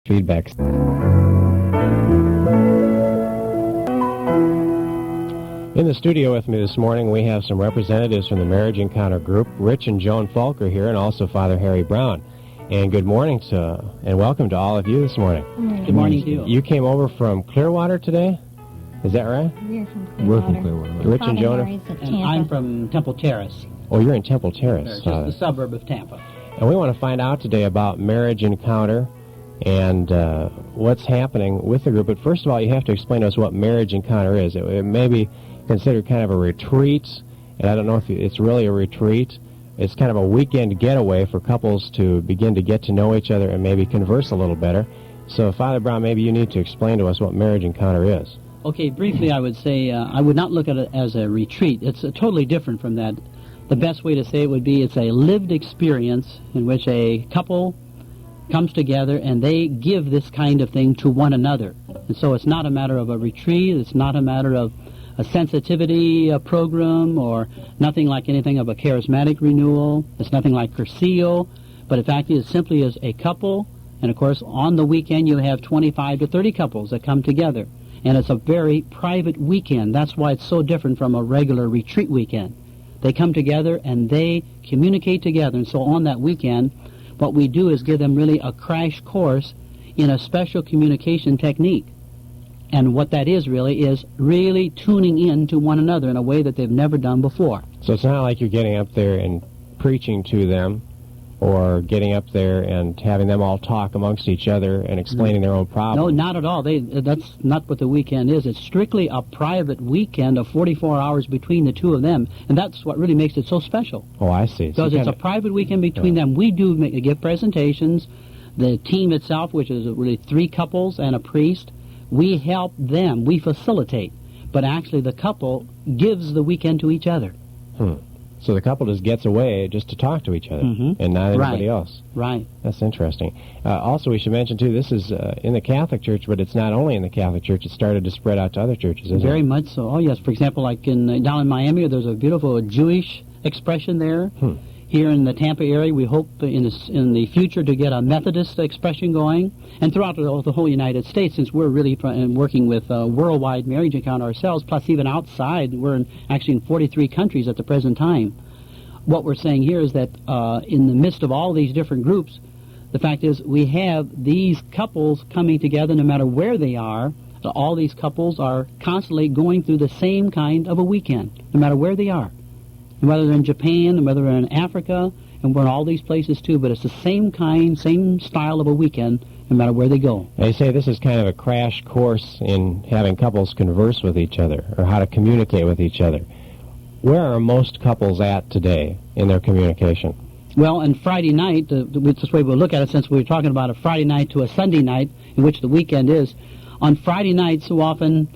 feedback. In the studio with me this morning, we have some representatives from the Marriage Encounter Group. Rich and Joan Fulk are here, and also Father Harry Brown. And good morning and welcome to all of you this morning. Good morning to you. You came over from Clearwater today? Is that right? We're from Clearwater. Rich and Joan? And I'm from Temple Terrace. Oh, you're in Temple Terrace. Just the suburb of Tampa. And we want to find out today about Marriage Encounter and what's happening with the group. But first of all, you have to explain to us what Marriage Encounter is. It may be considered kind of a retreat, and I don't know if it's really a retreat. It's kind of a weekend getaway for couples to begin to get to know each other and maybe converse a little better. So, Father Brown, maybe you need to explain to us what Marriage Encounter is. Okay, briefly, I would say I would not look at it as a retreat. It's totally different from that. The best way to say it would be it's a lived experience in which a couple comes together and they give this kind of thing to one another. And so it's not a matter of a retreat. It's not a matter of a sensitivity program or nothing like anything of a charismatic renewal. It's nothing like Cursillo. But in fact, it simply is a couple. And of course, on the weekend, you have 25 to 30 couples that come together. And it's a very private weekend. That's why it's so different from a regular retreat weekend. They come together and they communicate together. And so on that weekend, what we do is give them really a crash course in a special communication technique. And what that is really tuning in to one another in a way that they've never done before. So it's not like you're getting up there and preaching to them or getting up there and having them all talk amongst each other and explaining their own problems. No, not at all. That's not what the weekend is. It's strictly a private weekend of 44 hours between the two of them, and that's what really makes it so special. Oh, I see. Because it's a private weekend between them. We do give presentations. The team itself, which is really 3 couples and a priest, we help them. We facilitate. But actually the couple gives the weekend to each other. So the couple just gets away just to talk to each other, and not anybody else. Right. That's interesting. Also, we should mention, too, this is in the Catholic Church, but it's not only in the Catholic Church. It started to spread out to other churches, isn't it? Very much so. Oh, yes. For example, like down in Miami, there's a beautiful Jewish expression there. Here in the Tampa area, we hope in the future to get a Methodist expression going. And throughout the whole United States, since we're really working with worldwide Marriage Encounter ourselves, plus even outside, we're actually in 43 countries at the present time. What we're saying here is that in the midst of all these different groups, the fact is we have these couples coming together no matter where they are. So all these couples are constantly going through the same kind of a weekend, no matter where they are. And whether they're in Japan, and whether they're in Africa, and we're in all these places too, but it's the same kind, same style of a weekend, no matter where they go. They say this is kind of a crash course in having couples converse with each other, or how to communicate with each other. Where are most couples at today in their communication? Well, on Friday night, which is the way we'll look at it, since we were talking about a Friday night to a Sunday night, in which the weekend is, on Friday night, so often,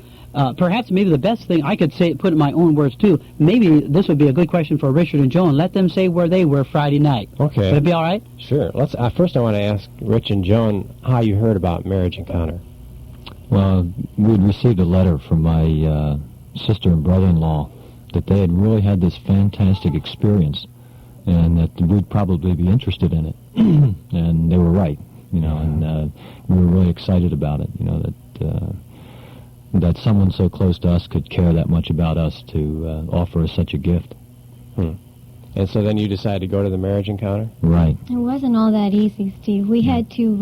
perhaps maybe the best thing, I could say, put in my own words too, maybe this would be a good question for Richard and Joan. Let them say where they were Friday night. Okay. Would it be all right? Sure. Let's. First I want to ask Rich and Joan how you heard about Marriage Encounter. Well, we'd received a letter from my sister and brother-in-law that they had really had this fantastic experience and that we'd probably be interested in it. And they were right, and we were really excited about it, that someone so close to us could care that much about us to offer us such a gift. And so then you decided to go to the Marriage Encounter? Right. It wasn't all that easy, Steve. We had to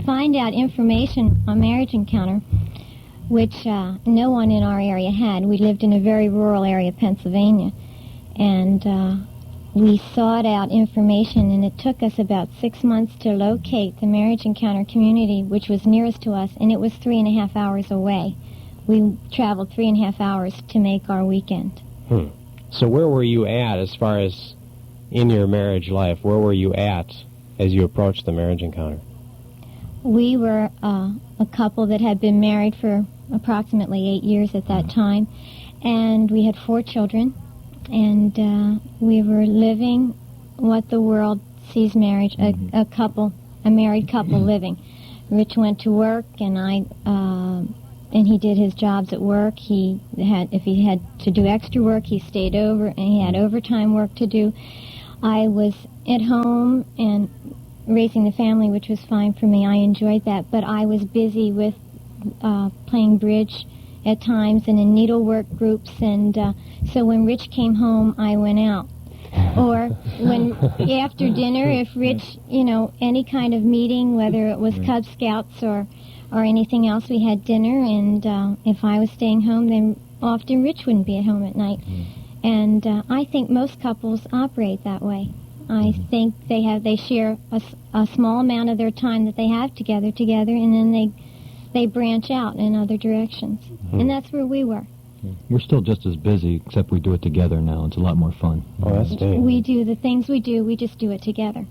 find out information on Marriage Encounter, which no one in our area had. We lived in a very rural area of Pennsylvania, and we sought out information, and it took us about 6 months to locate the Marriage Encounter community, which was nearest to us, and it was 3.5 hours away. We traveled 3.5 hours to make our weekend. So where were you at as far as in your marriage life? Where were you at as you approached the Marriage Encounter? We were a couple that had been married for approximately 8 years at that time, and we had 4 children, and we were living what the world sees marriage, a married couple living. Rich went to work, and he did his jobs at work. If he had to do extra work, he stayed over, and he had overtime work to do. I was at home, and raising the family, which was fine for me. I enjoyed that, but I was busy with playing bridge at times and in needlework groups, and so when Rich came home, I went out. Or when after dinner, if Rich, any kind of meeting, whether it was Cub Scouts or anything else, we had dinner, and if I was staying home, then often Rich wouldn't be at home at night. And I think most couples operate that way. I think they share a small amount of their time that they have together, and then they branch out in other directions. And that's where we were. We're still just as busy, except we do it together now. It's a lot more fun. Oh, that's neat. We do the things we do, we just do it together.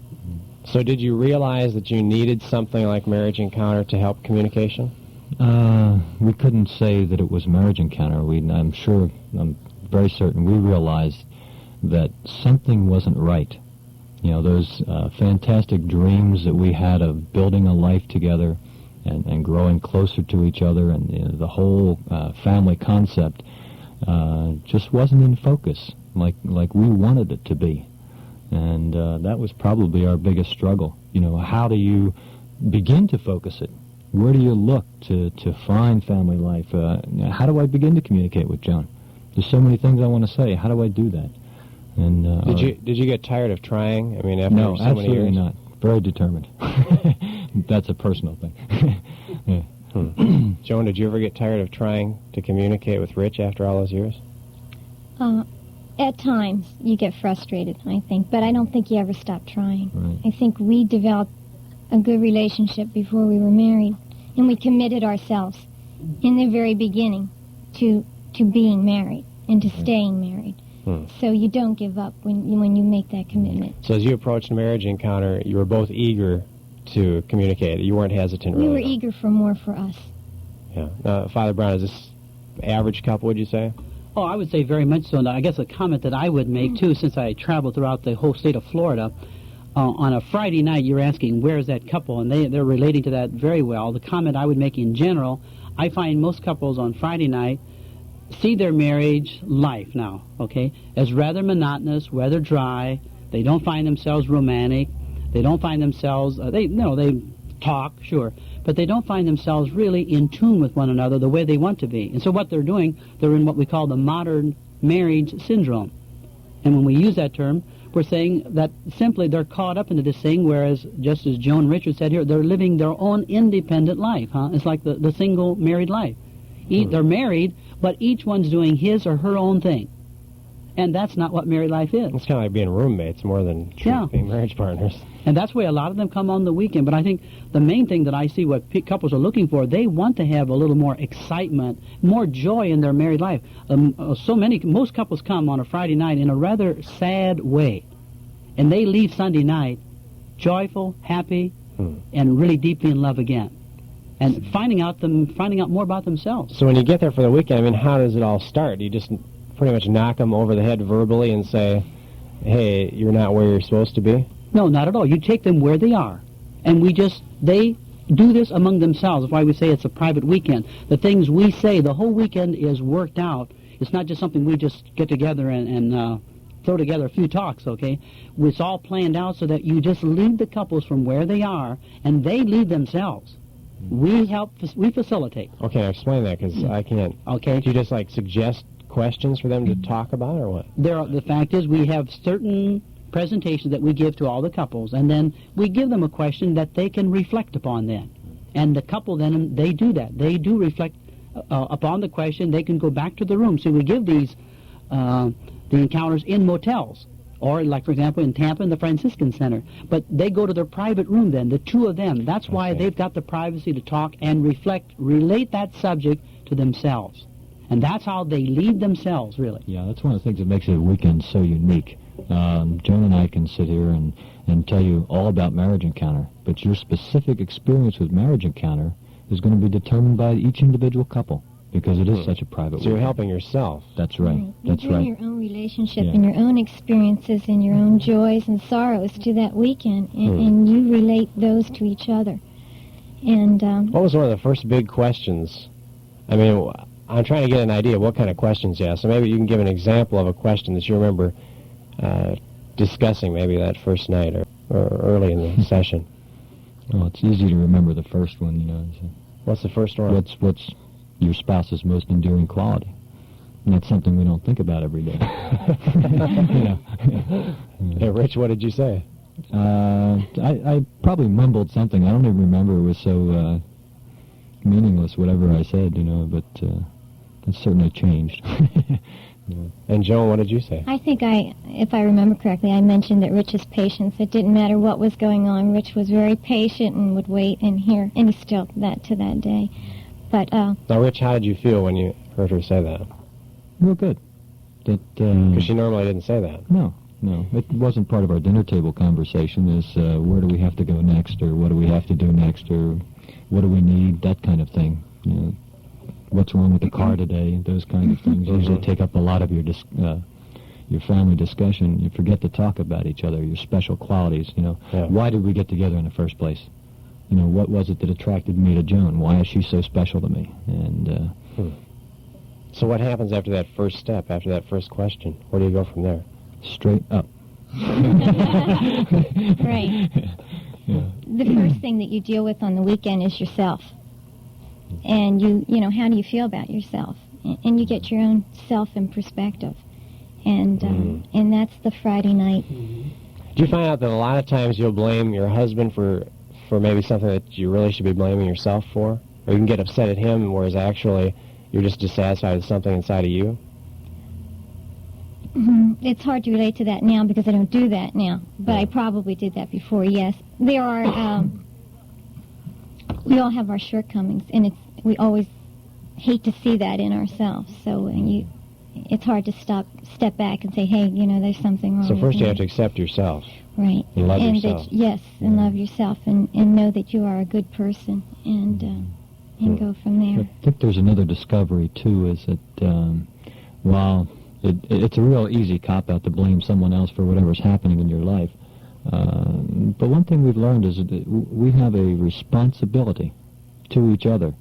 So did you realize that you needed something like Marriage Encounter to help communication? We couldn't say that it was Marriage Encounter. I'm very certain we realized that something wasn't right. Those fantastic dreams that we had of building a life together and growing closer to each other, and the whole family concept just wasn't in focus like we wanted it to be. And that was probably our biggest struggle. How do you begin to focus it? Where do you look to find family life? How do I begin to communicate with Joan? There's so many things I want to say. How do I do that? And did you get tired of trying? I mean, after no, so many years? absolutely not. Very determined. That's a personal thing. Yeah. Joan, did you ever get tired of trying to communicate with Rich after all those years? At times, you get frustrated, I think, but I don't think you ever stop trying. Right. I think we developed a good relationship before we were married, and we committed ourselves in the very beginning to being married and to staying married. So you don't give up when you make that commitment. So as you approached Marriage Encounter, you were both eager to communicate. You weren't hesitant, really. We were eager for more for us. Yeah. Father Brown, is this average couple, would you say? Oh, I would say very much so. And I guess a comment that I would make, too, since I traveled throughout the whole state of Florida, on a Friday night, you're asking, where is that couple? And they're relating to that very well. The comment I would make in general, I find most couples on Friday night see their marriage life now, okay, as rather monotonous, rather dry. They don't find themselves romantic. They don't find themselves, they talk, sure, but they don't find themselves really in tune with one another the way they want to be. And so what they're doing, they're in what we call the modern marriage syndrome. And when we use that term, we're saying that simply they're caught up into this thing, whereas, just as Joan Richard said here, they're living their own independent life. It's like the single married life. They're married, but each one's doing his or her own thing. And that's not what married life is. It's kind of like being roommates more than being marriage partners. And that's why a lot of them come on the weekend. But I think the main thing that I see what couples are looking for, they want to have a little more excitement, more joy in their married life. Most couples come on a Friday night in a rather sad way. And they leave Sunday night joyful, happy, and really deeply in love again. And finding out more about themselves. So when you get there for the weekend, I mean, how does it all start? Do you just pretty much knock them over the head verbally and say, hey, you're not where you're supposed to be? No, not at all. You take them where they are. And they do this among themselves. That's why we say it's a private weekend. The things we say, the whole weekend is worked out. It's not just something we just get together and throw together a few talks, okay? It's all planned out so that you just lead the couples from where they are, and they lead themselves. We facilitate. Okay, now explain that, because I can't. Okay. Do you just, suggest questions for them to talk about, or what? The fact is, we have certain presentations that we give to all the couples, and then we give them a question that they can reflect upon then. And the couple then, they do that. They do reflect upon the question. They can go back to the room. So we give these the encounters in motels. Or, like, for example, in Tampa in the Franciscan Center. But they go to their private room then, the two of them. That's why they've got the privacy to talk and relate that subject to themselves. And that's how they lead themselves, really. Yeah, that's one of the things that makes a weekend so unique. Joan and I can sit here and tell you all about Marriage Encounter, but your specific experience with Marriage Encounter is going to be determined by each individual couple, because it is such a private So you're helping yourself. That's right. That's you bring right. your own relationship and your own experiences and your own joys and sorrows to that weekend, and you relate those to each other. And what was one of the first big questions? I mean, I'm trying to get an idea of what kind of questions you asked. So maybe you can give an example of a question that you remember discussing maybe that first night or early in the session. Well, it's easy to remember the first one, you know. What's the first one? What's your spouse's most enduring quality? And that's something we don't think about every day. Hey, Rich, what did you say? I probably mumbled something. I don't even remember. It was so meaningless, whatever I said, you know, but it's certainly changed. And Joan, what did you say? I think if I remember correctly, I mentioned that Rich's patience. It didn't matter what was going on. Rich was very patient and would wait and hear, and he's still that to that day. But now, Rich, how did you feel when you heard her say that? Real good. Because she normally didn't say that. No. It wasn't part of our dinner table conversation. Is where do we have to go next, or what do we have to do next, or what do we need? That kind of thing. You know, what's wrong with the car today? Those kind of things usually take up a lot of your family discussion. You forget to talk about each other, your special qualities. You know, Why did we get together in the first place? You know, what was it that attracted me to Joan? Why is she so special to me? And so what happens after that first step, after that first question? Where do you go from there? Straight up. right. Yeah. The first thing that you deal with on the weekend is yourself. And you know, how do you feel about yourself? And you get your own self in perspective. And that's the Friday night. Do you find out that a lot of times you'll blame your husband for maybe something that you really should be blaming yourself for? Or you can get upset at him, whereas actually you're just dissatisfied with something inside of you? It's hard to relate to that now because I don't do that now. But I probably did that before, yes. There are, we all have our shortcomings, and we always hate to see that in ourselves. So it's hard to step back and say, hey, you know, there's something wrong So with first me. you have to accept yourself. Right. And love yourself. And love yourself, and know that you are a good person, and go from there. I think there's another discovery, too, is that while it's a real easy cop-out to blame someone else for whatever's happening in your life, but one thing we've learned is that we have a responsibility to each other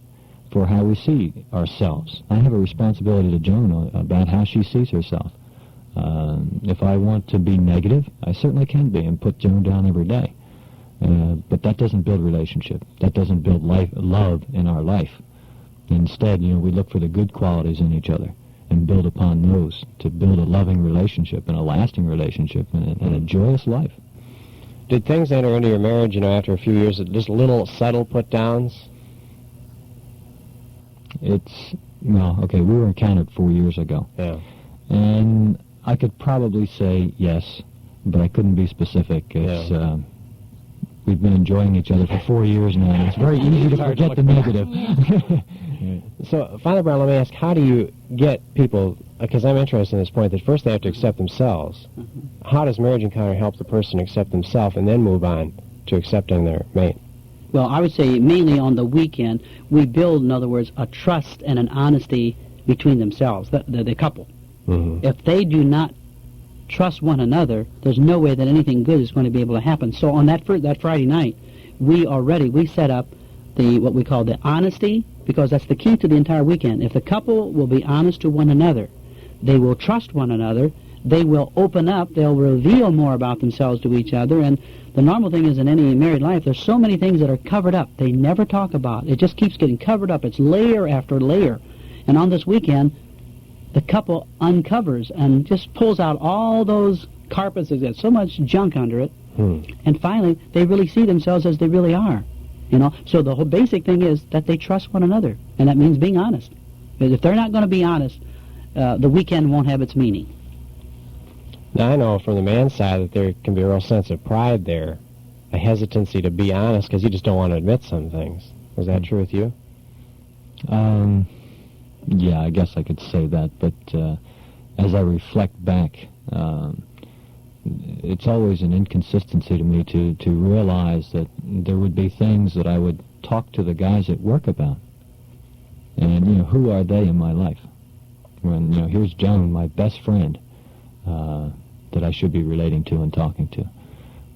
for how we see ourselves. I have a responsibility to Joan about how she sees herself. If I want to be negative, I certainly can be and put Joan down every day. But that doesn't build relationship. That doesn't build love in our life. Instead, you know, we look for the good qualities in each other and build upon those to build a loving relationship and a lasting relationship and a joyous life. Did things enter into your marriage, you know, after a few years, just little subtle put-downs? We were encountered 4 years ago. Yeah. And I could probably say yes, but I couldn't be specific. It's, we've been enjoying each other for 4 years now, and it's very easy to forget the negative. So, Father Brown, let me ask, how do you get people, because I'm interested in this point, that first they have to accept themselves. How does Marriage Encounter help the person accept themselves and then move on to accepting their mate? Well, I would say mainly on the weekend, we build, in other words, a trust and an honesty between themselves, the couple. If they do not trust one another, there's no way that anything good is going to be able to happen. So on that Friday night, we set up what we call the honesty, because that's the key to the entire weekend. If the couple will be honest to one another, they will trust one another, they will open up, they'll reveal more about themselves to each other, and the normal thing is in any married life, there's so many things that are covered up. They never talk about. It just keeps getting covered up. It's layer after layer. And on this weekend, the couple uncovers and just pulls out all those carpets that got so much junk under it, and finally they really see themselves as they really are. You know, so the whole basic thing is that they trust one another, and that means being honest. Because if they're not going to be honest, the weekend won't have its meaning. Now, I know from the man's side that there can be a real sense of pride there, a hesitancy to be honest because you just don't want to admit some things. Was that true with you? Yeah, I guess I could say that, but as I reflect back, it's always an inconsistency to me to realize that there would be things that I would talk to the guys at work about. And, you know, who are they in my life? When, you know, here's Joan, my best friend, that I should be relating to and talking to.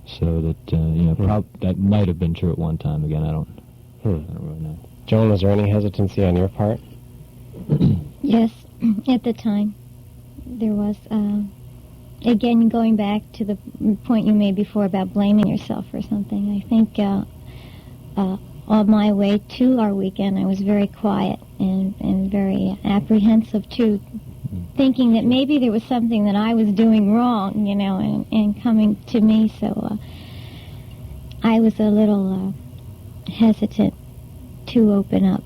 So that, you know, that might have been true at one time. Again, I don't really know. Joan, was there any hesitancy on your part? Yes, at the time there was. Again, going back to the point you made before about blaming yourself for something, I think on my way to our weekend, I was very quiet and very apprehensive, too, thinking that maybe there was something that I was doing wrong, and coming to me. So I was a little hesitant to open up.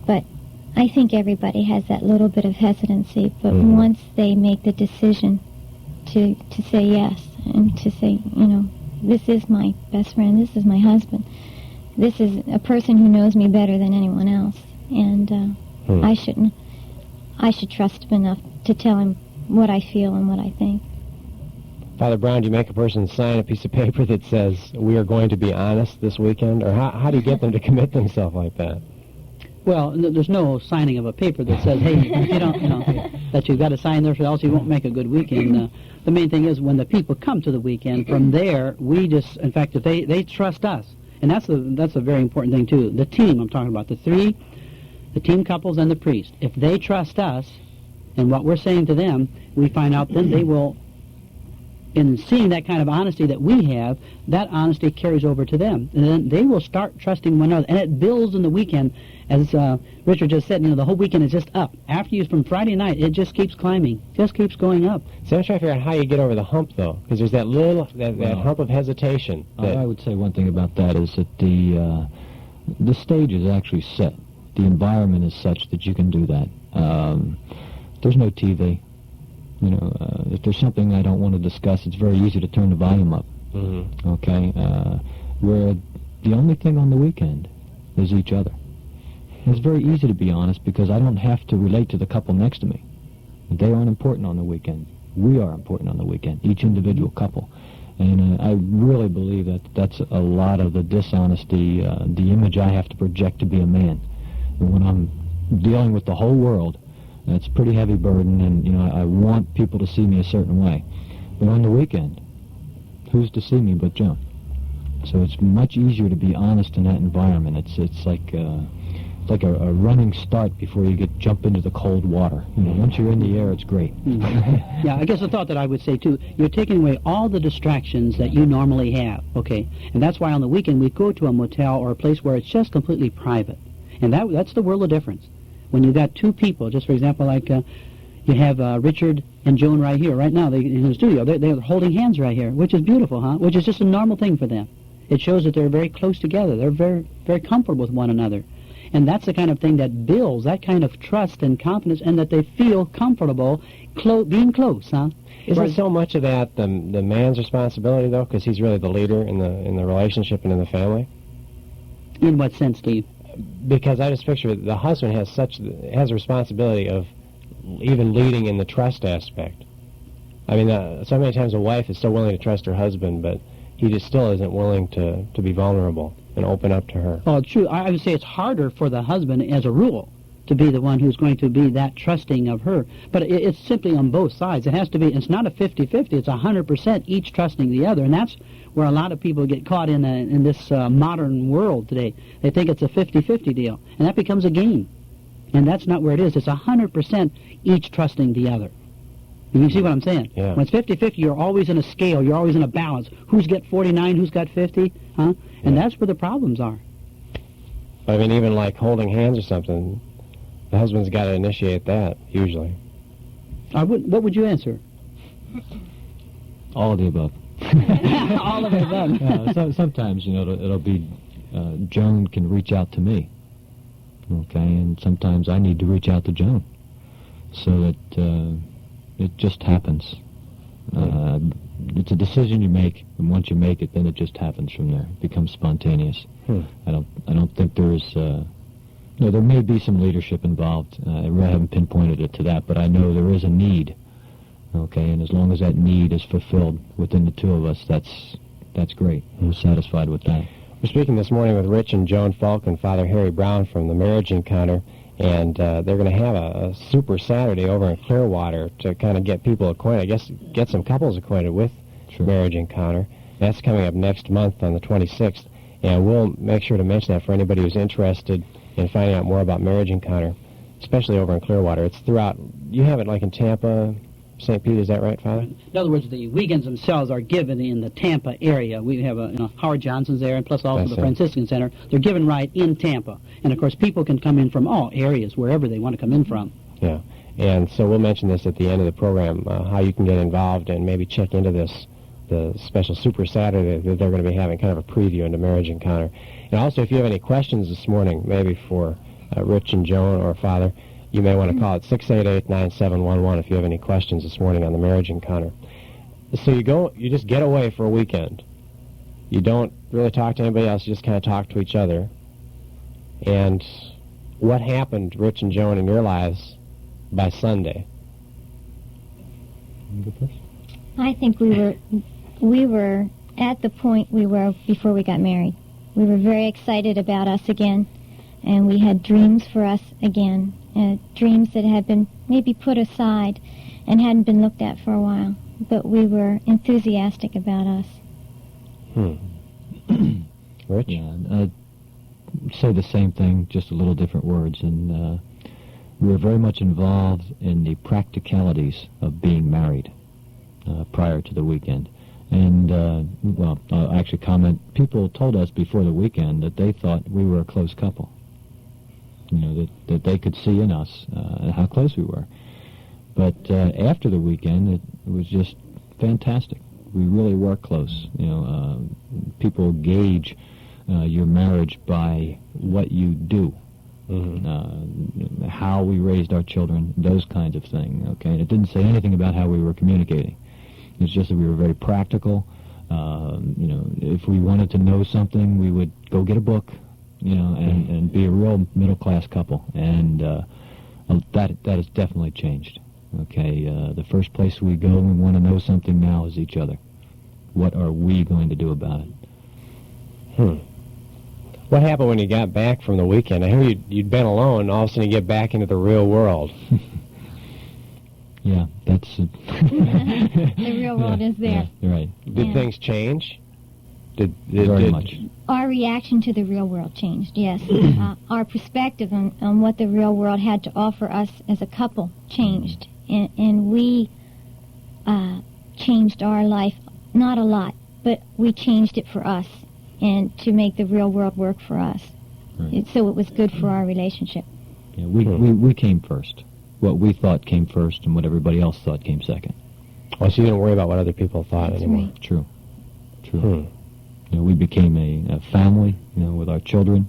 But I think everybody has that little bit of hesitancy. But once they make the decision to say yes and to say, this is my best friend, this is my husband, this is a person who knows me better than anyone else, and I should trust him enough to tell him what I feel and what I think. Father Brown, do you make a person sign a piece of paper that says, we are going to be honest this weekend? Or how do you get them to commit themselves like that? Well, there's no signing of a paper that says, hey, you don't, that you've got to sign this or else you won't make a good weekend. The main thing is when the people come to the weekend, from there, we just, in fact, if they trust us. And that's a very important thing, too. The team, I'm talking about, the team couples and the priest. If they trust us and what we're saying to them, we find out then they will, in seeing that kind of honesty that we have, that honesty carries over to them. And then they will start trusting one another. And it builds in the weekend. As Richard just said, the whole weekend is just up. After you, from Friday night, it just keeps climbing. Just keeps going up. So I'm trying to figure out how you get over the hump, though. Because there's that hump of hesitation. I would say one thing about that is that the stage is actually set. The environment is such that you can do that. There's no TV. If there's something I don't want to discuss, it's very easy to turn the volume up. Mm-hmm. Okay? Where the only thing on the weekend is each other. It's very easy to be honest because I don't have to relate to the couple next to me. They aren't important on the weekend. We are important on the weekend, each individual couple. And I really believe that that's a lot of the dishonesty, the image I have to project to be a man. And when I'm dealing with the whole world, it's a pretty heavy burden, and, I want people to see me a certain way. But on the weekend, who's to see me but Joan? So it's much easier to be honest in that environment. It's like a running start before you jump into the cold water. Once you're in the air, it's great. Yeah, I guess the thought that I would say, too, you're taking away all the distractions that you normally have, okay? And that's why on the weekend we go to a motel or a place where it's just completely private. And that's the world of difference. When you've got two people, just for example, like you have Richard and Joan right here, right now, in the studio. They're holding hands right here, which is beautiful, huh? Which is just a normal thing for them. It shows that they're very close together. They're very, very comfortable with one another. And that's the kind of thing that builds that kind of trust and confidence, and that they feel comfortable being close, huh? Isn't so much of that the man's responsibility, though, because he's really the leader in the relationship and in the family? In what sense, Steve? Because I just picture the husband has a responsibility of even leading in the trust aspect. I mean, so many times a wife is so willing to trust her husband, but he just still isn't willing to be vulnerable and open up to her. Oh, true. I would say it's harder for the husband, as a rule, to be the one who's going to be that trusting of her. But it's simply on both sides. It has to be, it's not a 50-50, it's 100% each trusting the other. And that's where a lot of people get caught in this modern world today. They think it's a 50-50 deal. And that becomes a game. And that's not where it is. It's 100% each trusting the other. You see what I'm saying? Yeah. When it's 50-50, you're always in a scale. You're always in a balance. Who's got 49? Who's got 50? Huh? And that's where the problems are. I mean, even like holding hands or something, the husband's got to initiate that, usually. What would you answer? All of the above. All of the above. Sometimes, it'll be Joan can reach out to me. Okay, and sometimes I need to reach out to Joan. So that it just happens. It's a decision you make, and once you make it, then it just happens from there. It becomes spontaneous. I don't think there's there may be some leadership involved. I really haven't pinpointed it to that, but I know there is a need. Okay, and as long as that need is fulfilled within the two of us, that's great. I'm satisfied with that. We're speaking this morning with Rich and Joan Fulk and Father Harry Brown from the Marriage Encounter, and they're going to have a super Saturday over in Clearwater to kind of get people acquainted, I guess get some couples acquainted with Marriage Encounter. That's coming up next month on the 26th, and we'll make sure to mention that for anybody who's interested in finding out more about Marriage Encounter, especially over in Clearwater. It's throughout, you have it like in Tampa, St. Pete. Is that right, Father? In other words, the weekends themselves are given in the Tampa area. We have Howard Johnson's there, and plus also the Franciscan Center. They're given right in Tampa. And, of course, people can come in from all areas, wherever they want to come in from. Yeah. And so we'll mention this at the end of the program, how you can get involved and maybe check into this, the special Super Saturday that they're going to be having, kind of a preview into Marriage Encounter. And also, if you have any questions this morning, maybe for Rich and Joan or Father, you may want to call at 688-9711 if you have any questions this morning on the Marriage Encounter. So you just get away for a weekend. You don't really talk to anybody else, you just kind of talk to each other. And what happened, Rich and Joan, in your lives by Sunday? I think we were at the point we were before we got married. We were very excited about us again, and we had dreams for us again, dreams that had been maybe put aside and hadn't been looked at for a while. But we were enthusiastic about us. Rich? Yeah, say the same thing, just a little different words. And we were very much involved in the practicalities of being married prior to the weekend. And, well, I'll actually comment, people told us before the weekend that they thought we were a close couple. You know, that they could see in us how close we were. But after the weekend, it was just fantastic. We really were close. You know, people gauge your marriage by what you do, how we raised our children, those kinds of things. Okay, and it didn't say anything about how we were communicating. It's just that we were very practical. You know, if we wanted to know something, we would go get a book, you know, and be a real middle-class couple. And that has definitely changed. Okay, the first place we go and we want to know something now is each other. What are we going to do about it? What happened when you got back from the weekend? I hear you'd been alone, and all of a sudden you get back into the real world. Yeah, that's... The real world is there. Yeah, right. Did things change? Very much. Our reaction to the real world changed, yes. Our perspective on what the real world had to offer us as a couple changed. And we changed our life, not a lot, but we changed it for us and to make the real world work for us. Right. So it was good for our relationship. Yeah, we came first. What we thought came first and what everybody else thought came second. Oh, so you didn't worry about what other people thought anymore. Right. True. You know, we became a family, you know, with our children,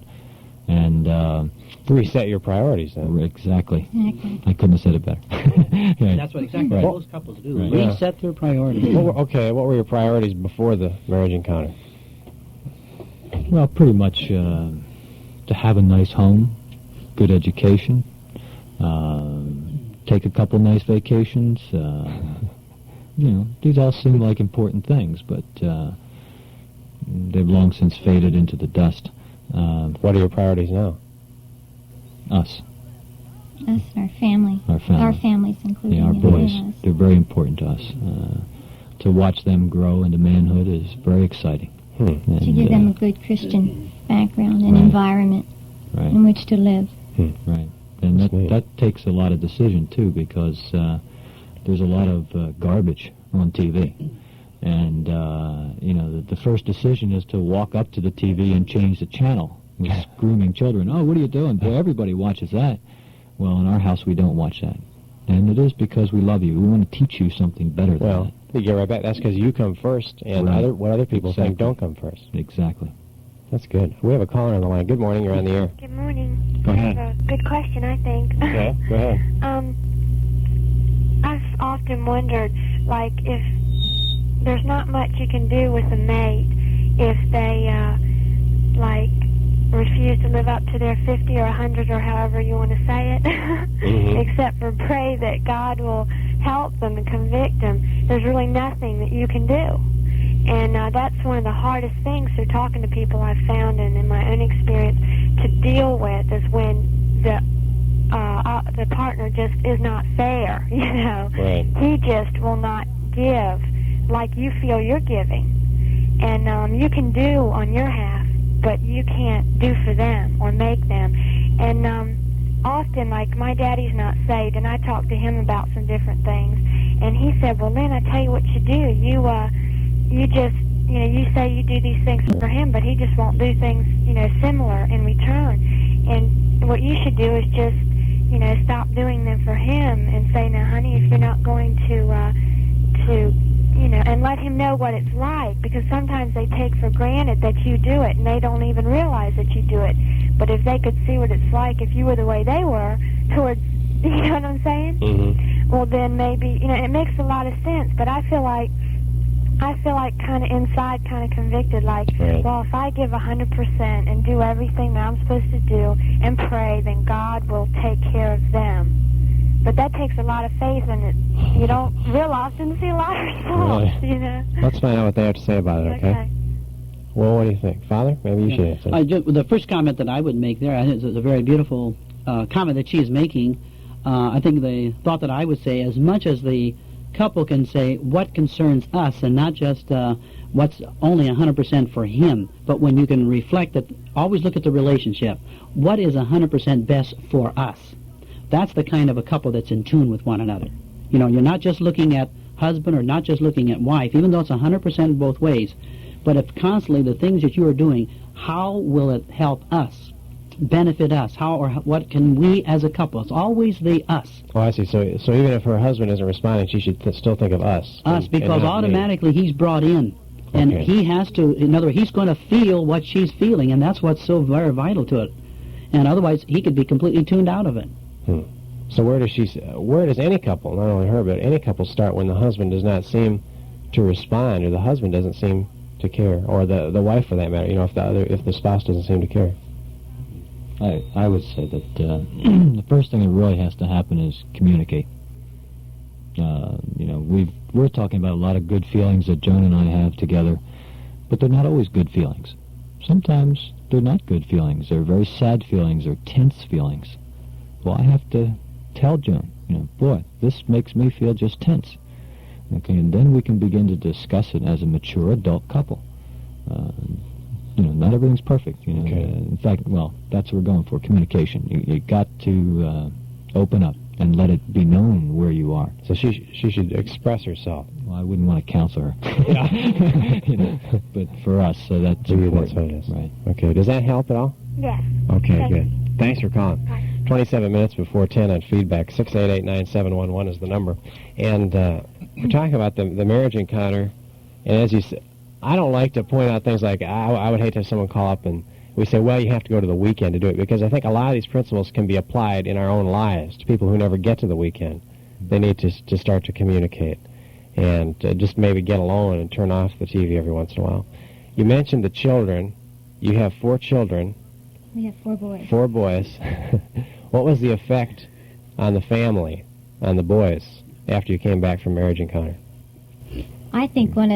and reset your priorities then. Exactly. I couldn't have said it better. Right. That's what exactly Right. most couples do. Right. Reset their priorities. What were your priorities before the Marriage Encounter? Well, pretty much to have a nice home, good education, take a couple nice vacations. You know, these all seem like important things, but they've long since faded into the dust. What are your priorities now? Us. Us, our family. Our family. Our families, including Yeah, our boys. us. They're very important to us. To watch them grow into manhood is very exciting. And, To give them a good Christian background and Right. environment right, in which to live. right. And That's neat. that takes a lot of decision, too, because there's a lot of garbage on TV. And, you know, the first decision is to walk up to the TV and change the channel with screaming children. Oh, what are you doing? Boy, everybody watches that. Well, in our house, we don't watch that. And it is because we love you. We want to teach you something better than Well, that. you get right back. That's because you come first, and Right. what other people Exactly. think don't come first. Exactly. That's good. We have a caller on the line. Good morning. You're on the air. Good morning. Go I ahead. have a good question, I think. Okay, go ahead. I've often wondered, like, if there's not much you can do with a mate if they, like, refuse to live up to their 50 or 100 or however you want to say it, except for pray that God will help them and convict them. There's really nothing that you can do. And that's one of the hardest things through talking to people I've found and in my own experience to deal with is when the partner just is not fair, you know. Right. He just will not give like you feel you're giving. And you can do on your half, but you can't do for them or make them. And often, like, my daddy's not saved, and I talk to him about some different things. And he said, well, Lynn, I tell you what you do. You just, you say you do these things for him, but he just won't do things, similar in return. And what you should do is just, stop doing them for him and say, now, honey, if you're not going to and let him know what it's like, because sometimes they take for granted that you do it, and they don't even realize that you do it. But if they could see what it's like if you were the way they were towards, you know what I'm saying? Mm-hmm. Well, then maybe, it makes a lot of sense, but I feel like kind of inside, kind of convicted, like, right. Well, if I give 100% and do everything that I'm supposed to do and pray, then God will take care of them. But that takes a lot of faith, and you don't real often see a lot of results, Really? Let's find out what they have to say about it, okay? Well, what do you think? Father, maybe you should answer. The first comment that I would make there, I think it's a very beautiful comment that she is making. I think the thought that I would say, as much as the couple can say what concerns us and not just what's only 100% for him, but when you can reflect that, always look at the relationship. What is 100% best for us? That's the kind of a couple that's in tune with one another. You're not just looking at husband or not just looking at wife, even though it's 100% both ways. But if constantly the things that you are doing, how will it help us, benefit us? What can we as a couple? It's always the us. Oh, I see. So even if her husband isn't responding, she should still think of us. Us, because automatically he's brought in. And he has to, in other words, he's going to feel what she's feeling, and that's what's so very vital to it. And otherwise, he could be completely tuned out of it. So where does any couple, not only her, but any couple start when the husband does not seem to respond, or the husband doesn't seem to care, or the wife for that matter, if the spouse doesn't seem to care? I would say that the first thing that really has to happen is communicate. We're talking about a lot of good feelings that Joan and I have together, but they're not always good feelings. Sometimes they're not good feelings. They're very sad feelings or tense feelings. Well, I have to tell Joan, boy, this makes me feel just tense. Okay, and then we can begin to discuss it as a mature adult couple. Not everything's perfect. Okay. In fact, that's what we're going for, communication. You got to open up and let it be known where you are. So she should express herself. Well, I wouldn't want to counsel her. But for us, so that's important. That's what it is. Right. Okay, does that help at all? Yes. Okay, good. Thanks for calling. Bye. 27 minutes before 10 on feedback. 688-9711 is the number. And we're talking about the marriage encounter. And as you said, I don't like to point out things like, I would hate to have someone call up and we say, well, you have to go to the weekend to do it. Because I think a lot of these principles can be applied in our own lives to people who never get to the weekend. They need to start to communicate. And just maybe get alone and turn off the TV every once in a while. You mentioned the children. You have 4 children. We have 4 boys. 4 boys. What was the effect on the family, on the boys, after you came back from marriage encounter? I think one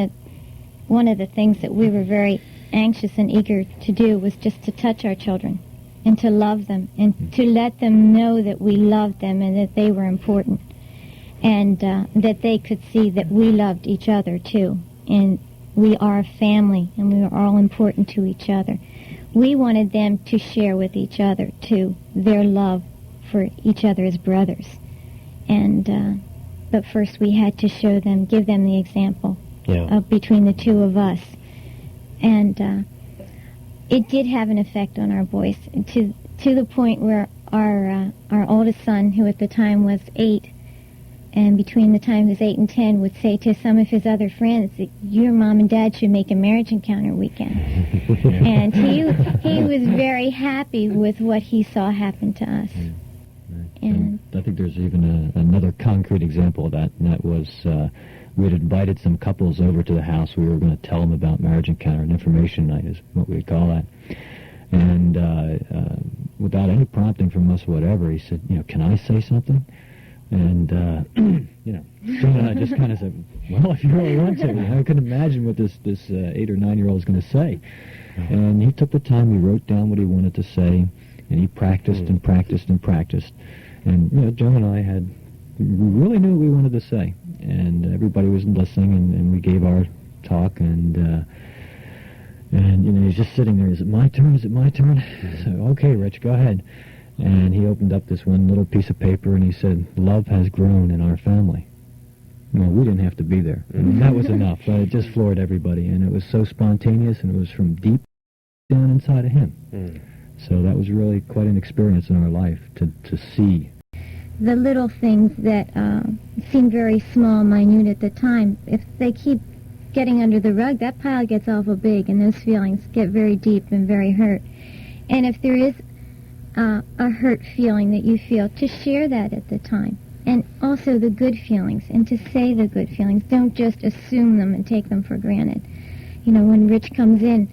of the things that we were very anxious and eager to do was just to touch our children and to love them and to let them know that we loved them and that they were important, and that they could see that we loved each other too, and we are a family and we are all important to each other. We wanted them to share with each other, too, their love for each other as brothers. And but first we had to show them, give them the example between the 2 of us. And it did have an effect on our boys, to the point where our oldest son, who at the time was 8, and between the time he was 8 and 10, would say to some of his other friends that your mom and dad should make a marriage encounter weekend. And he was very happy with what he saw happen to us. And I think there's even another concrete example of that, and that was we had invited some couples over to the house. We were going to tell them about marriage encounter, and information night is what we would call that. And without any prompting from us whatever, he said, can I say something? And, Joan and I just kind of said, well, if you really want to. I couldn't imagine what this 8 or 9-year-old is going to say. And he took the time, he wrote down what he wanted to say, and he practiced and practiced and practiced. And, Joan and I we really knew what we wanted to say. And everybody was listening, and we gave our talk, and he's just sitting there, is it my turn? Is it my turn? So, okay, Rich, go ahead. And he opened up this one little piece of paper, and he said, love has grown in our family. No, we didn't have to be there. I mean, that was enough. It just floored everybody, and it was so spontaneous, and it was from deep down inside of him. So that was really quite an experience in our life to see. The little things that seem very small, minute at the time, if they keep getting under the rug, that pile gets awful big, and those feelings get very deep and very hurt. And if there is a hurt feeling that you feel, to share that at the time. And also the good feelings, and to say the good feelings. Don't just assume them and take them for granted. You know, when Rich comes in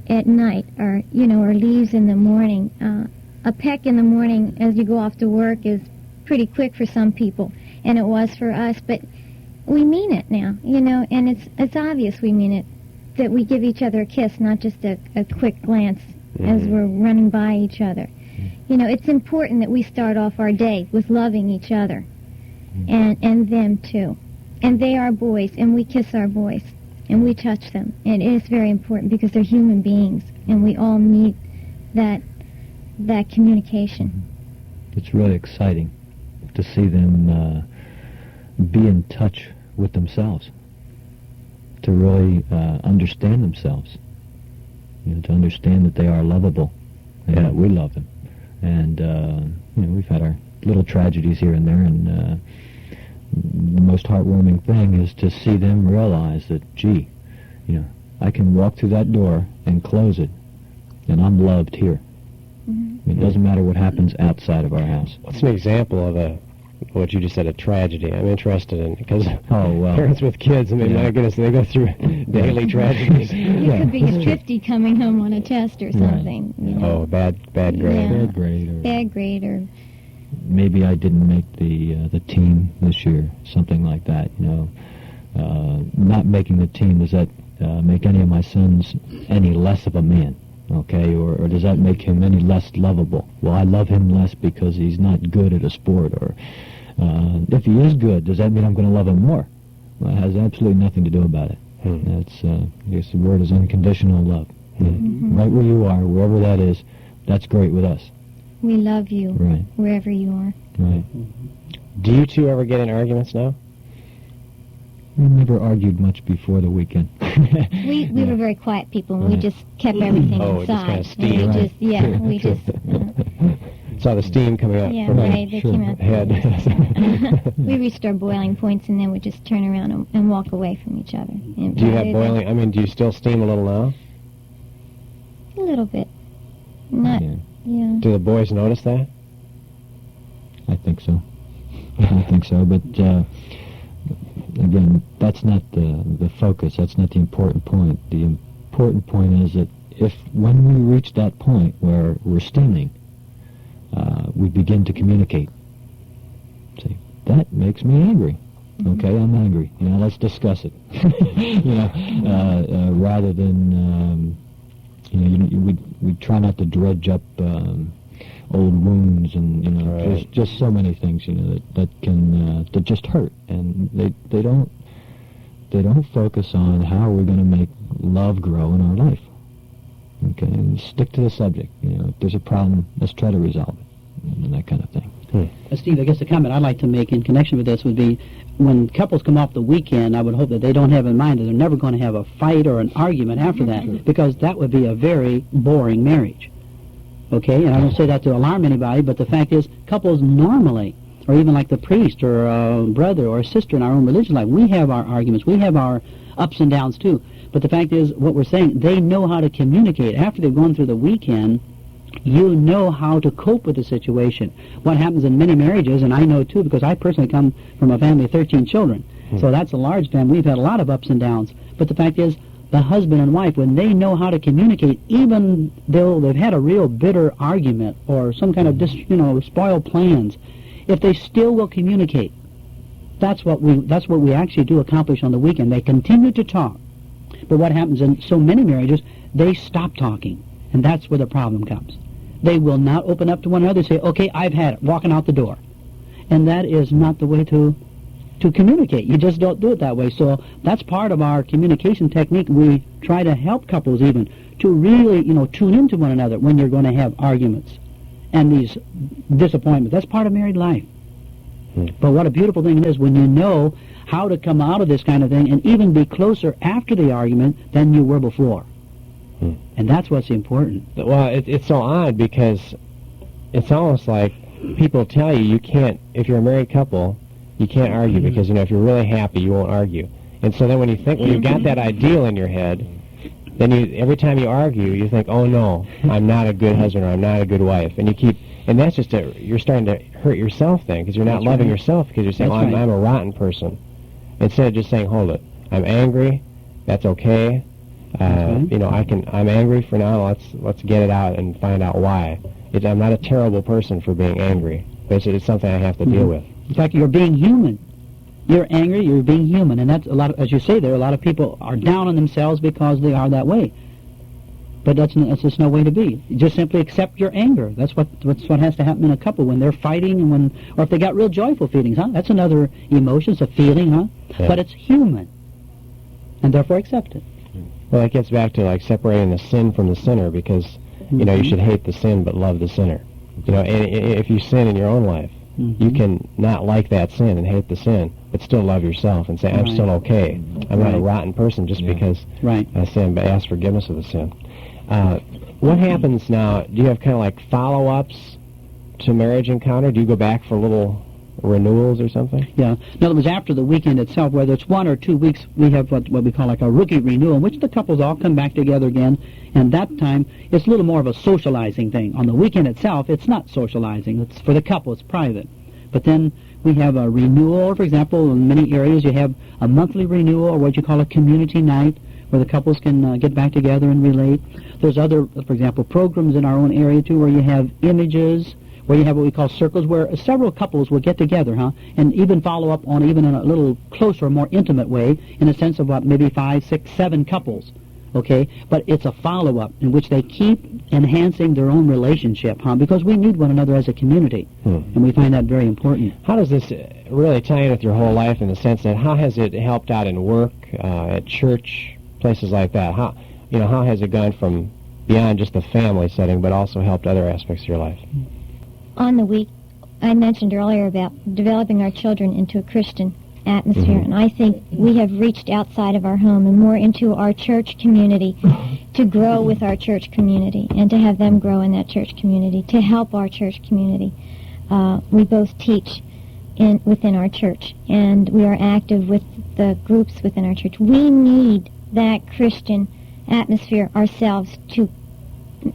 at night, or, you know, or leaves in the morning, a peck in the morning as you go off to work is pretty quick for some people, and it was for us, but we mean it now, you know, and it's obvious we mean it, that we give each other a kiss, not just a quick glance as we're running by each other. You know, it's important that we start off our day with loving each other, and them too. And they are boys, and we kiss our boys, and we touch them. And it is very important because they're human beings, and we all need that communication. It's really exciting to see them be in touch with themselves, to really understand themselves, you know, to understand that they are lovable, and that we love them. And, you know, we've had our little tragedies here and there, and the most heartwarming thing is to see them realize that, gee, you know, I can walk through that door and close it, and I'm loved here. It doesn't matter what happens outside of our house. What's an example of what you just said, a tragedy? I'm interested in, because well, parents with kids, I mean, my goodness, they go through daily tragedies. It could be a 50 coming home on a test or something. Right. You know. Oh, bad grade. Yeah. Bad grade. Or maybe I didn't make the team this year, something like that, you know. Not making the team, does that make any of my sons any less of a man? Okay, or does that make him any less lovable? Well, I love him less because he's not good at a sport, or if he is good, does that mean I'm going to love him more? Well, it has absolutely nothing to do about it. That's, I guess the word is unconditional love. Right where you are, wherever that is, that's great with us. we love you wherever you are. Right. Do you two ever get in arguments now? We never argued much before the weekend. We were very quiet people, and we just kept everything inside. Just kind of steam. We just saw the steam coming out from they came out. head. We reached our boiling points, and then we just turn around and walk away from each other. And do you have boiling? I mean, do you still steam a little now? A little bit. Not. Yeah. Do the boys notice that? I think so. I think so, but again, that's not the focus. That's not the important point. The important point is that when we reach that point where we're steaming, we begin to communicate. Say, that makes me angry. Okay, I'm angry. Let's discuss it. Rather than we try not to dredge up old wounds, and there's just so many things that can that just hurt, and they don't focus on how we're going to make love grow in our life. Okay, and stick to the subject. If there's a problem, let's try to resolve it, and that kind of thing. Steve, I guess the comment I'd like to make in connection with this would be, when couples come off the weekend, I would hope that they don't have in mind that they're never going to have a fight or an argument after that, because that would be a very boring marriage. Okay, and I don't say that to alarm anybody, but the fact is, couples normally, or even like the priest or a brother or a sister in our own religion life, we have our arguments, we have our ups and downs too. But the fact is, what we're saying, they know how to communicate. After they've gone through the weekend, you know how to cope with the situation. What happens in many marriages, and I know too, because I personally come from a family of 13 children, so that's a large family. We've had a lot of ups and downs. But the fact is, the husband and wife, when they know how to communicate, even though they've had a real bitter argument or some kind of spoiled plans, if they still will communicate, that's what we actually do accomplish on the weekend. They continue to talk. But what happens in so many marriages, they stop talking, and that's where the problem comes. They will not open up to one another and say, okay, I've had it, walking out the door. And that is not the way to communicate. You just don't do it that way. So that's part of our communication technique. We try to help couples even to really, tune into one another when you're going to have arguments and these disappointments. That's part of married life. But what a beautiful thing it is when you know how to come out of this kind of thing and even be closer after the argument than you were before. And that's what's important. Well, it's so odd because it's almost like people tell you you can't, if you're a married couple, you can't argue because, if you're really happy, you won't argue. And so then when you think, when you've got that ideal in your head, then every time you argue, you think, oh no, I'm not a good husband or I'm not a good wife. And you keep, and that's just, you're starting to hurt yourself then because you're not loving yourself because you're saying, I'm a rotten person. Instead of just saying, hold it, I'm angry, that's okay. I'm angry for now, let's get it out and find out why. I'm not a terrible person for being angry. Basically, it's something I have to deal with. In fact, you're being human. You're angry, you're being human, and that's a lot of, as you say there, a lot of people are down on themselves because they are that way. But that's just no way to be. You just simply accept your anger. That's what has to happen in a couple when they're fighting and or if they got real joyful feelings, huh? That's another emotion, it's a feeling, huh? Yeah. But it's human, and therefore accept it. Well, that gets back to like separating the sin from the sinner because, you should hate the sin but love the sinner. And if you sin in your own life, you can not like that sin and hate the sin, but still love yourself and say, I'm still okay. I'm not a rotten person just because I sin, but ask forgiveness of the sin. What happens now? Do you have kind of like follow-ups to Marriage Encounter? Do you go back for little renewals or something? Yeah. In other words, after the weekend itself, whether it's 1 or 2 weeks, we have what we call like a rookie renewal, in which the couples all come back together again, and that time it's a little more of a socializing thing. On the weekend itself, it's not socializing. It's for the couple. It's private. But then we have a renewal. For example, in many areas you have a monthly renewal or what you call a community night where the couples can get back together and relate. There's other, for example, programs in our own area too where you have images, where you have what we call circles, where several couples will get together, and even follow up on even in a little closer, more intimate way, in a sense of what, maybe 5, 6, 7 couples, okay? But it's a follow-up in which they keep enhancing their own relationship, because we need one another as a community, and we find that very important. How does this really tie in with your whole life in the sense that how has it helped out in work, at church, places like that? How has it gone from beyond just the family setting, but also helped other aspects of your life? On the week, I mentioned earlier about developing our children into a Christian atmosphere, and I think we have reached outside of our home and more into our church community to grow with our church community and to have them grow in that church community, to help our church community. We both teach within our church, and we are active with the groups within our church. We need that Christian atmosphere ourselves to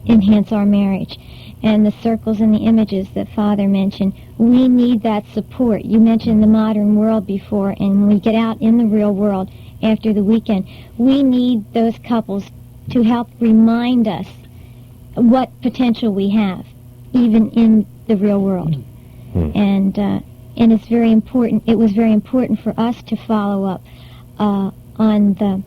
enhance our marriage. And the circles and the images that Father mentioned, we need that support. You mentioned the modern world before, and when we get out in the real world after the weekend, we need those couples to help remind us what potential we have, even in the real world. And it's very important. It was very important for us to follow up on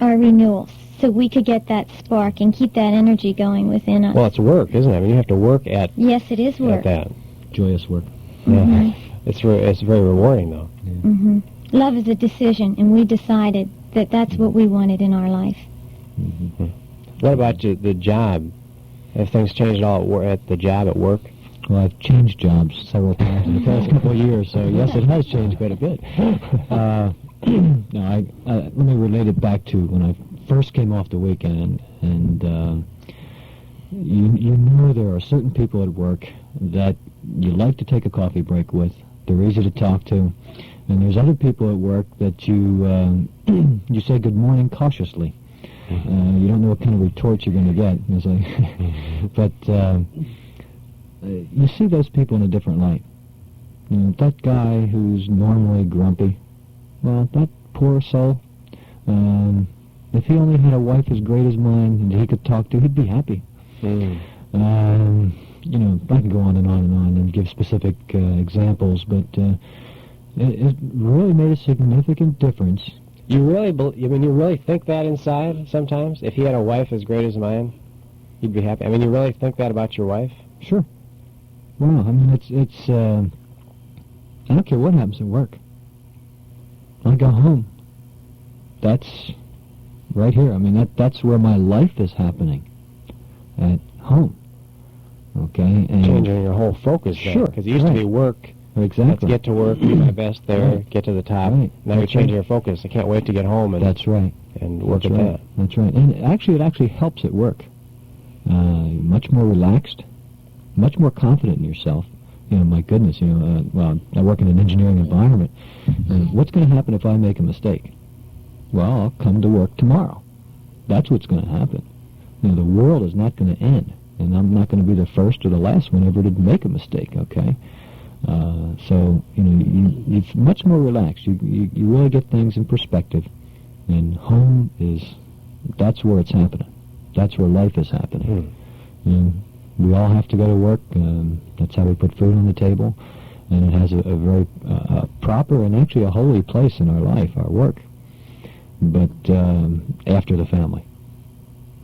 our renewals, so we could get that spark and keep that energy going within us. Well, it's work, isn't it? I mean, you have to work at... Yes, it is work. At that. Joyous work. Yeah. It's very rewarding, though. Yeah. Love is a decision, and we decided that that's what we wanted in our life. What about the job? Have things changed at all at the job at work? Well, I've changed jobs several times in the past couple of years, so yes, it has changed quite a bit. Let me relate it back to when I first came off the weekend, and you know there are certain people at work that you like to take a coffee break with. They're easy to talk to, and there's other people at work that you you say good morning cautiously. You don't know what kind of retorts you're going to get. But you see those people in a different light. That guy who's normally grumpy, well, that poor soul, if he only had a wife as great as mine and he could talk to, he'd be happy. I can go on and give specific examples, but it really made a significant difference. You really think that inside sometimes? If he had a wife as great as mine, he'd be happy? I mean, you really think that about your wife? Sure. Well, I mean, it's I don't care what happens at work. I go home. That's right here. I mean, that's where my life is happening, at home. Okay? And changing your whole focus, sure, because it used to be work Exactly. Let's get to work, do my best there, Right. get to the top. Right. Now you're That's changing right. your focus. I can't wait to get home and That's right. work That's at right. that. That's right. And it actually helps at work. Much more relaxed, much more confident in yourself. My goodness, well, I work in an engineering environment. What's going to happen if I make a mistake? Well, I'll come to work tomorrow. That's what's going to happen. The world is not going to end, and I'm not going to be the first or the last one ever to make a mistake, okay? So, you're much more relaxed. You really get things in perspective, and home that's where it's happening. That's where life is happening. We all have to go to work. That's how we put food on the table, and it has a very proper and actually a holy place in our life, our work. But after the family.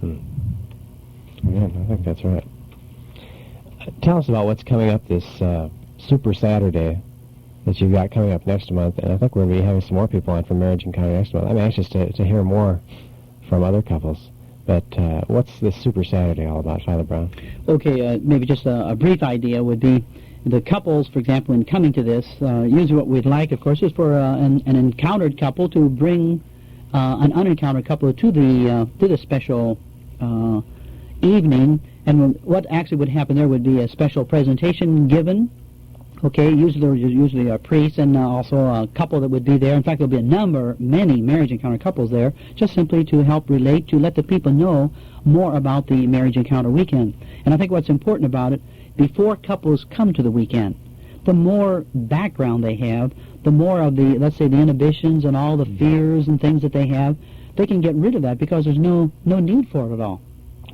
Yeah, I think that's right. Tell us about what's coming up this Super Saturday that you've got coming up next month, and I think we're going to be having some more people on from Marriage Encounter next month. I'm anxious to hear more from other couples. But what's this Super Saturday all about, Father Brown? Okay, maybe just a brief idea would be the couples, for example, in coming to this, usually what we'd like, of course, is for an encountered couple to bring an unencountered couple to the special evening. And what actually would happen there would be a special presentation given. Okay, usually a priest and also a couple that would be there. In fact, there'll be many marriage encounter couples there, just simply to help relate, to let the people know more about the marriage encounter weekend. And I think what's important about it, before couples come to the weekend, the more background they have, the more of the, let's say, the inhibitions and all the fears and things that they have, they can get rid of that because there's no need for it at all.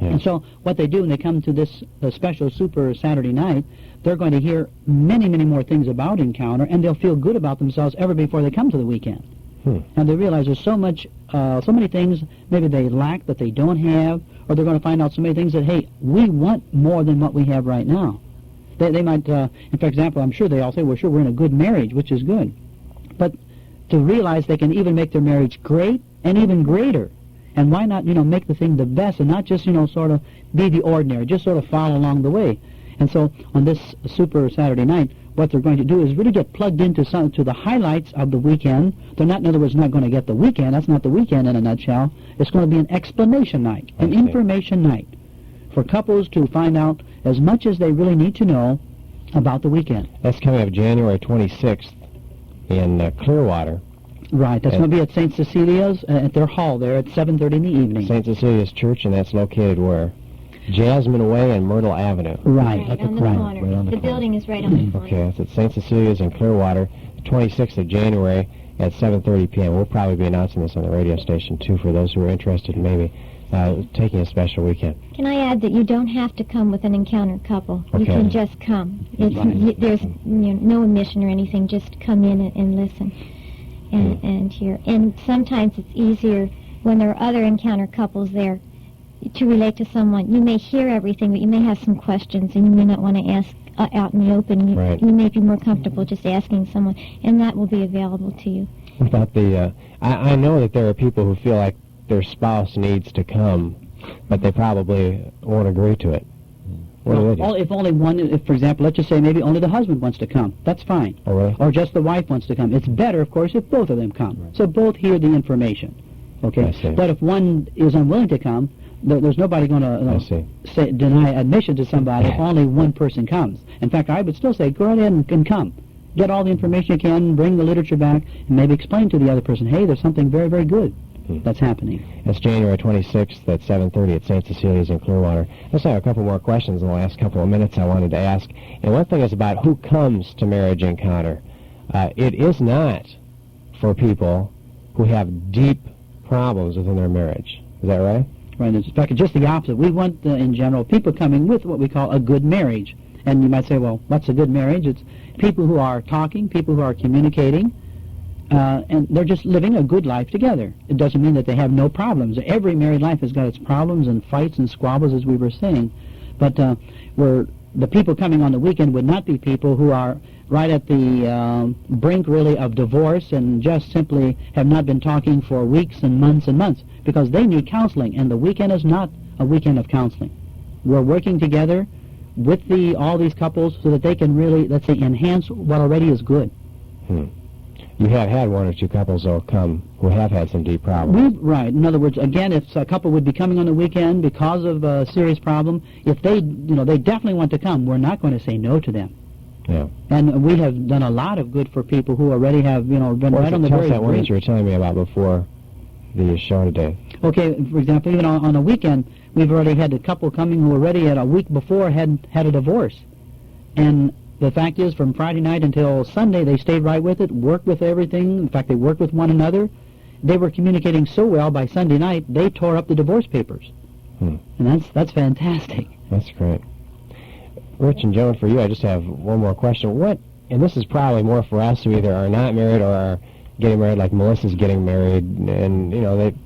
Yeah. And so what they do when they come to this special Super Saturday night, they're going to hear many, many more things about Encounter, and they'll feel good about themselves ever before they come to the weekend. And they realize there's so many things maybe they lack that they don't have, or they're going to find out so many things that, hey, we want more than what we have right now. They might, for example, I'm sure they all say, well, sure, we're in a good marriage, which is good. But to realize they can even make their marriage great and even greater. And why not, make the thing the best and not just, sort of be the ordinary, just sort of follow along the way. And so on this Super Saturday night, what they're going to do is really get plugged into the highlights of the weekend. They're not, in other words, not going to get the weekend. That's not the weekend in a nutshell. It's going to be an explanation night, an information night for couples to find out as much as they really need to know about the weekend. That's coming up January 26th in Clearwater. Right, that's going to be at St. Cecilia's, at their hall there at 7:30 in the evening. St. Cecilia's Church, and that's located where? Jasmine Way and Myrtle Avenue. Right, Right on the corner. Right on the The corner. building is right on the corner. Okay, that's at St. Cecilia's in Clearwater, 26th of January at 7:30 p.m. We'll probably be announcing this on the radio station, too, for those who are interested in maybe taking a special weekend. Can I add that you don't have to come with an encountered couple. You Okay. can just come. There's no omission or anything. Just come in and listen and hear. And sometimes it's easier when there are other encounter couples there to relate to someone. You may hear everything, but you may have some questions, and you may not want to ask out in the open. Right. You may be more comfortable just asking someone, and that will be available to you. What about the, I know that there are people who feel like their spouse needs to come, but they probably won't agree to it. What do they do? If only one, for example, let's just say maybe only the husband wants to come. That's fine. Oh, really? Or just the wife wants to come. It's better, of course, if both of them come. Right. So both hear the information. I Okay? see. But if one is unwilling to come, there's nobody going I see. to deny admission to somebody if only one person comes. In fact, I would still say go ahead and come. Get all the information you can, bring the literature back, and maybe explain to the other person, hey, there's something very, very good that's happening. That's January 26th at 7:30 at St. Cecilia's in Clearwater. Let's have a couple more questions in the last couple of minutes I wanted to ask. And one thing is about who comes to Marriage Encounter. It is not for people who have deep problems within their marriage. Is that right? Right. In fact, just the opposite. We want, in general, people coming with what we call a good marriage. And you might say, well, what's a good marriage? It's people who are talking, people who are communicating, and they're just living a good life together. It doesn't mean that they have no problems. Every married life has got its problems and fights and squabbles, as we were saying. But the people coming on the weekend would not be people who are right at the brink, really, of divorce and just simply have not been talking for weeks and months, because they need counseling, and the weekend is not a weekend of counseling. We're working together with all these couples so that they can really, let's say, enhance what already is good. You have had one or two couples, though, come who have had some deep problems. Right. In other words, again, if a couple would be coming on the weekend because of a serious problem, if they definitely want to come, we're not going to say no to them. Yeah. And we have done a lot of good for people who already have, been right on the tell very us that one brink. that you were telling me about before the show today. Okay, for example, even on a weekend, we've already had a couple coming who already had a week before had a divorce. And the fact is, from Friday night until Sunday, they stayed right with it, worked with everything. In fact, they worked with one another. They were communicating so well by Sunday night, they tore up the divorce papers. And that's fantastic. That's great. Rich and Joan, for you, I just have one more question. And this is probably more for us who either are not married or are getting married, like Melissa's getting married, and,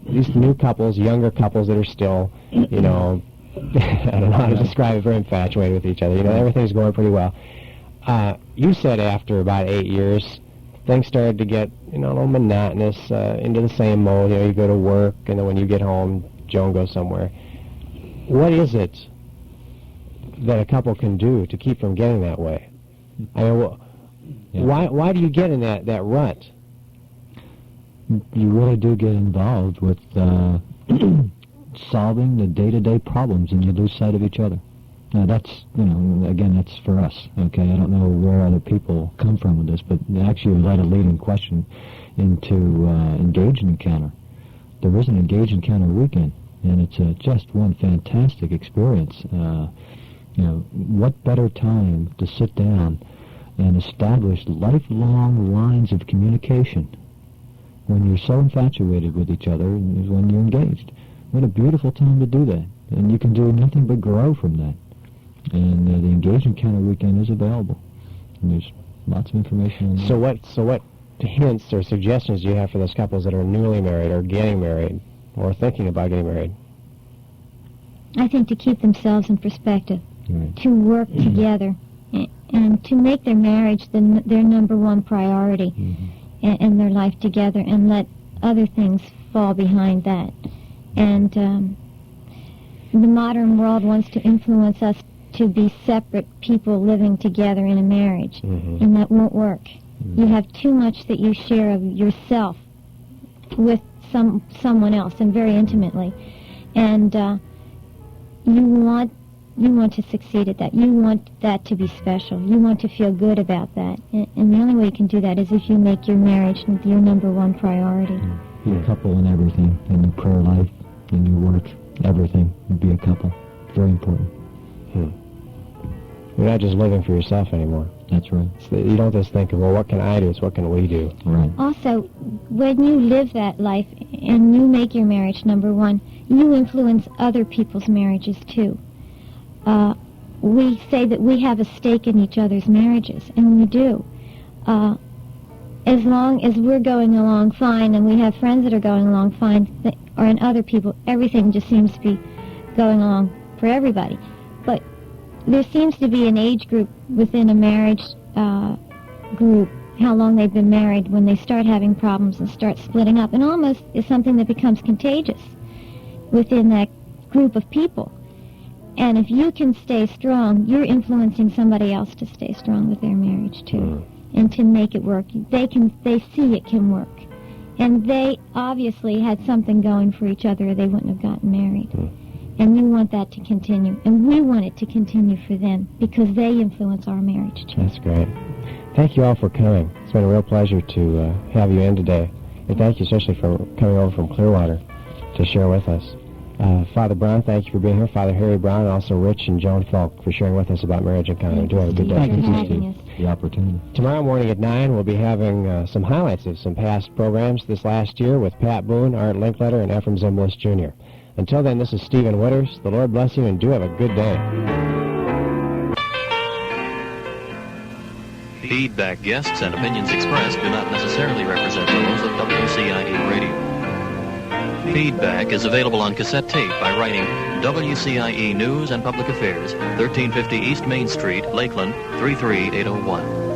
these new couples, younger couples that are still, I don't know how to describe it, very infatuated with each other. Everything's going pretty well. You said after about 8 years, things started to get, a little monotonous, into the same mode. You go to work, and then when you get home, Joan goes somewhere. What is it that a couple can do to keep from getting that way? I mean, why do you get in that rut? You really do get involved with solving the day-to-day problems, and you lose sight of each other. Now that's, again, that's for us, okay? I don't know where other people come from with this, but actually you led a leading question into Engage and Encounter. There is an Engage and Encounter weekend, and it's just one fantastic experience. What better time to sit down and establish lifelong lines of communication when you're so infatuated with each other is when you're engaged. What a beautiful time to do that. And you can do nothing but grow from that. And the Engage Encounter weekend is available. And there's lots of information on that. So what hints or suggestions do you have for those couples that are newly married or getting married or thinking about getting married? I think to keep themselves in perspective, Right. to work together, and to make their marriage their number one priority in their life together, and let other things fall behind that. And the modern world wants to influence us to be separate people living together in a marriage, and that won't work. You have too much that you share of yourself with someone else, and very intimately, and you want to succeed at that. You want that to be special. You want to feel good about that. And the only way you can do that is if you make your marriage your number one priority. Be a couple in everything, in your prayer life, in your work, everything. Be a couple. Very important. You're not just living for yourself anymore. That's right. So you don't just think of, well, what can I do? It's what can we do? Right. Also, when you live that life and you make your marriage number one, you influence other people's marriages too. We say that we have a stake in each other's marriages, and we do. As long as we're going along fine, and we have friends that are going along fine, or in other people, everything just seems to be going along for everybody. But there seems to be an age group within a marriage group, how long they've been married, when they start having problems and start splitting up, and almost is something that becomes contagious within that group of people. And if you can stay strong, you're influencing somebody else to stay strong with their marriage too, and to make it work. They see it can work, and they obviously had something going for each other, or they wouldn't have gotten married. And you want that to continue, and we want it to continue for them because they influence our marriage too. That's great. Thank you all for coming. It's been a real pleasure to have you in today, and thank you especially for coming over from Clearwater to share with us. Father Brown, thank you for being here. Father Harry Brown, and also Rich and Joan Fulk for sharing with us about marriage and counseling. Do have a good day. Thank you for having us. The opportunity. Tomorrow morning at 9, we'll be having some highlights of some past programs this last year with Pat Boone, Art Linkletter, and Ephraim Zimbalist Jr. Until then, this is Stephen Witters. The Lord bless you, and do have a good day. Feedback, guests, and opinions expressed do not necessarily represent those of WCIE Radio. Feedback is available on cassette tape by writing WCIE News and Public Affairs, 1350 East Main Street, Lakeland, 33801.